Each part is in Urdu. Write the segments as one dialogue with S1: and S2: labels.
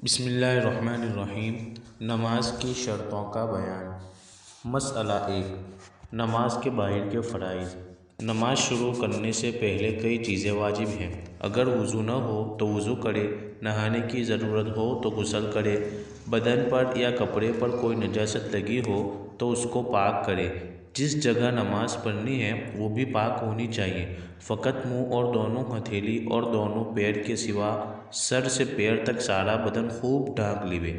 S1: بسم اللہ الرحمن الرحیم۔ نماز کی شرطوں کا بیان۔ مسئلہ 1، نماز کے باہر کے فرائض۔ نماز شروع کرنے سے پہلے کئی چیزیں واجب ہیں۔ اگر وضو نہ ہو تو وضو کرے، نہانے کی ضرورت ہو تو غسل کرے، بدن پر یا کپڑے پر کوئی نجاست لگی ہو تو اس کو پاک کرے، جس جگہ نماز پڑھنی ہے وہ بھی پاک ہونی چاہیے، فقط منہ اور دونوں ہتھیلی اور دونوں پیر کے سوا سر سے پیر تک سارا بدن خوب ڈھانک لیوے۔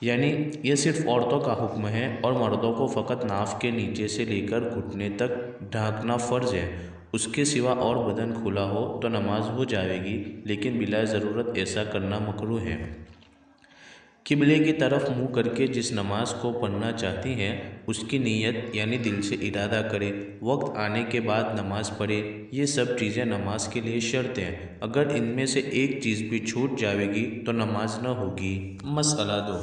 S1: یعنی یہ صرف عورتوں کا حکم ہے اور مردوں کو فقط ناف کے نیچے سے لے کر گھٹنے تک ڈھانکنا فرض ہے۔ اس کے سوا اور بدن کھلا ہو تو نماز ہو جائے گی، لیکن بلا ضرورت ایسا کرنا مکروہ ہے۔ قبلے کی طرف منہ کر کے جس نماز کو پڑھنا چاہتی ہیں اس کی نیت یعنی دل سے ارادہ کرے، وقت آنے کے بعد نماز پڑھے۔ یہ سب چیزیں نماز کے لیے شرط ہیں۔ اگر ان میں سے ایک چیز بھی چھوٹ جائے گی تو نماز نہ ہوگی۔ مسئلہ 2،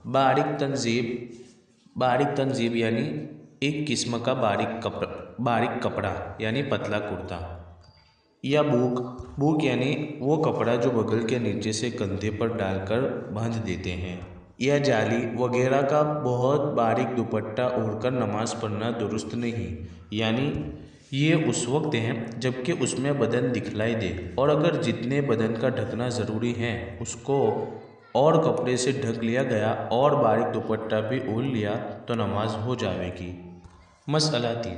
S1: باریک تنزیب یعنی ایک قسم کا باریک کپڑا یعنی پتلا کرتا، یا بوک یعنی وہ کپڑا جو بغل کے نیچے سے کندھے پر ڈال کر باندھ دیتے ہیں، یا جالی وغیرہ کا بہت باریک دوپٹہ اوڑھ کر نماز پڑھنا درست نہیں۔ یعنی یہ اس وقت ہے جبکہ اس میں بدن دکھلائی دے، اور اگر جتنے بدن کا ڈھکنا ضروری ہے اس کو اور کپڑے سے ڈھک لیا گیا اور باریک دوپٹہ بھی اوڑھ لیا تو نماز ہو جائے گی۔ مسئلہ 3،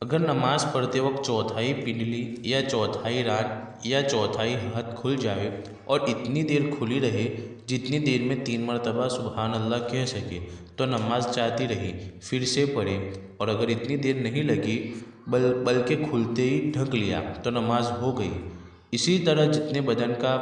S1: اگر نماز پڑھتے وقت چوتھائی پنڈلی یا چوتھائی ران یا چوتھائی ہاتھ کھل جائے اور اتنی دیر کھلی رہے جتنی دیر میں 3 مرتبہ سبحان اللہ کہہ سکے تو نماز چلتی رہی، پھر سے پڑھے، اور اگر اتنی دیر نہیں لگی بلکہ کھلتے ہی ڈھک لیا تو نماز ہو گئی۔ اسی طرح جتنے بدن کا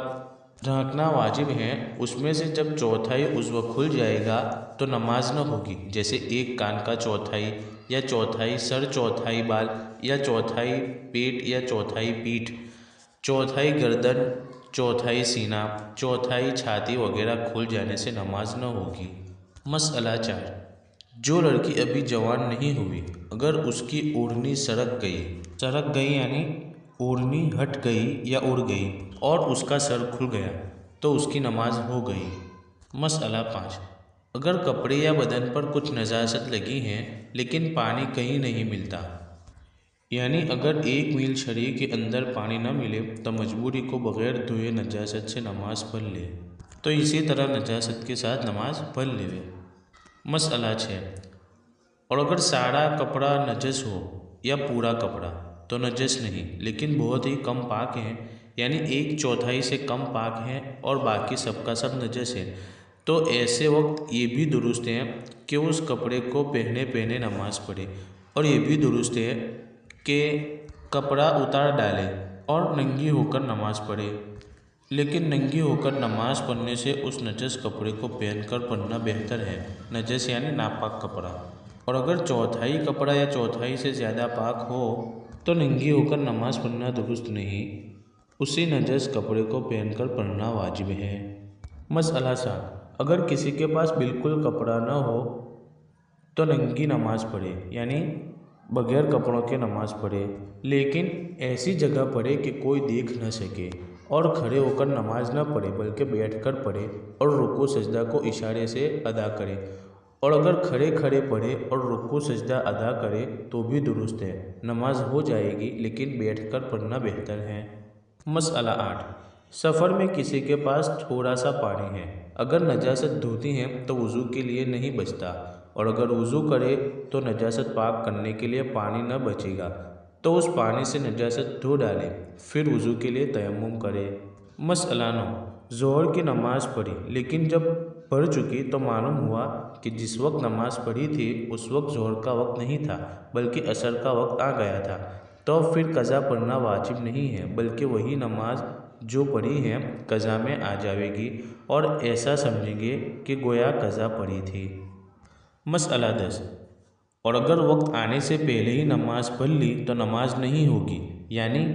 S1: ڈھانکنا واجب ہے اس میں سے جب چوتھائی عضو کھل جائے گا تو نماز نہ ہوگی، جیسے ایک کان کا چوتھائی یا چوتھائی سر، چوتھائی بال یا چوتھائی پیٹ یا چوتھائی پیٹھ، چوتھائی گردن، چوتھائی سینہ، چوتھائی چھاتی وغیرہ کھل جانے سے نماز نہ ہوگی۔ مسئلہ 4، جو لڑکی ابھی جوان نہیں ہوئی اگر اس کی اوڑھنی سرک گئی یعنی اوڑھنی ہٹ گئی یا اڑ گئی اور اس کا سر کھل گیا تو اس کی نماز ہو گئی۔ مسئلہ 5، اگر کپڑے یا بدن پر کچھ نجاست لگی ہے لیکن پانی کہیں نہیں ملتا، یعنی اگر 1 میل شرح کے اندر پانی نہ ملے تو مجبوری کو بغیر دھوئے نجاست سے نماز پڑھ لے، تو اسی طرح نجاست کے ساتھ نماز پڑھ لے۔ مسئلہ 6، اور اگر سارا کپڑا نجس ہو یا پورا کپڑا تو نجس نہیں لیکن بہت ہی کم پاک ہے، یعنی 1/4 سے کم پاک ہے اور باقی سب کا سب نجس ہے، تو ایسے وقت یہ بھی درست ہے کہ اس کپڑے کو پہنے نماز پڑھے، اور یہ بھی درست ہے کہ کپڑا اتار ڈالے اور ننگی ہو کر نماز پڑھے، لیکن ننگی ہو کر نماز پڑھنے سے اس نجس کپڑے کو پہن کر پڑھنا بہتر ہے، نجس یعنی ناپاک کپڑا۔ اور اگر چوتھائی کپڑا یا چوتھائی سے زیادہ پاک ہو تو ننگی ہو کر نماز پڑھنا درست نہیں، اسی نجس کپڑے کو پہن کر پڑھنا واجب ہے۔ مسئلہ 7، اگر کسی کے پاس بالکل کپڑا نہ ہو تو ننگی نماز پڑھے، یعنی بغیر کپڑوں کے نماز پڑھے، لیکن ایسی جگہ پڑھے کہ کوئی دیکھ نہ سکے، اور کھڑے ہو کر نماز نہ پڑھے بلکہ بیٹھ کر پڑھے اور رکوع سجدہ کو اشارے سے ادا کرے، اور اگر کھڑے پڑھے اور رکوع سجدہ ادا کرے تو بھی درست ہے، نماز ہو جائے گی لیکن بیٹھ کر پڑھنا بہتر ہے۔ مسئلہ 8، سفر میں کسی کے پاس تھوڑا سا پانی ہے، اگر نجاست دھوتی ہے تو وضو کے لیے نہیں بچتا، اور اگر وضو کرے تو نجاست پاک کرنے کے لیے پانی نہ بچے گا تو اس پانی سے نجاست دھو ڈالے، پھر وضو کے لیے تیمم کرے۔ مسئلہ 9، ظہر کی نماز پڑھی لیکن جب پڑھ چکی تو معلوم ہوا کہ جس وقت نماز پڑھی تھی اس وقت ظہر کا وقت نہیں تھا بلکہ عصر کا وقت آ گیا تھا، تو پھر قضا پڑھنا واجب نہیں ہے بلکہ وہی نماز جو پڑھی ہے قضا میں آ جائے گی، اور ایسا سمجھیں گے کہ گویا قضا پڑھی تھی۔ مسئلہ 10، اور اگر وقت آنے سے پہلے ہی نماز پڑھ لی تو نماز نہیں ہوگی، یعنی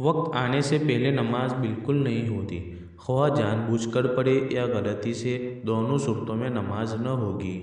S1: وقت آنے سے پہلے نماز بالکل نہیں ہوتی، خواہ جان بوجھ کر پڑھے یا غلطی سے، دونوں صورتوں میں نماز نہ ہوگی۔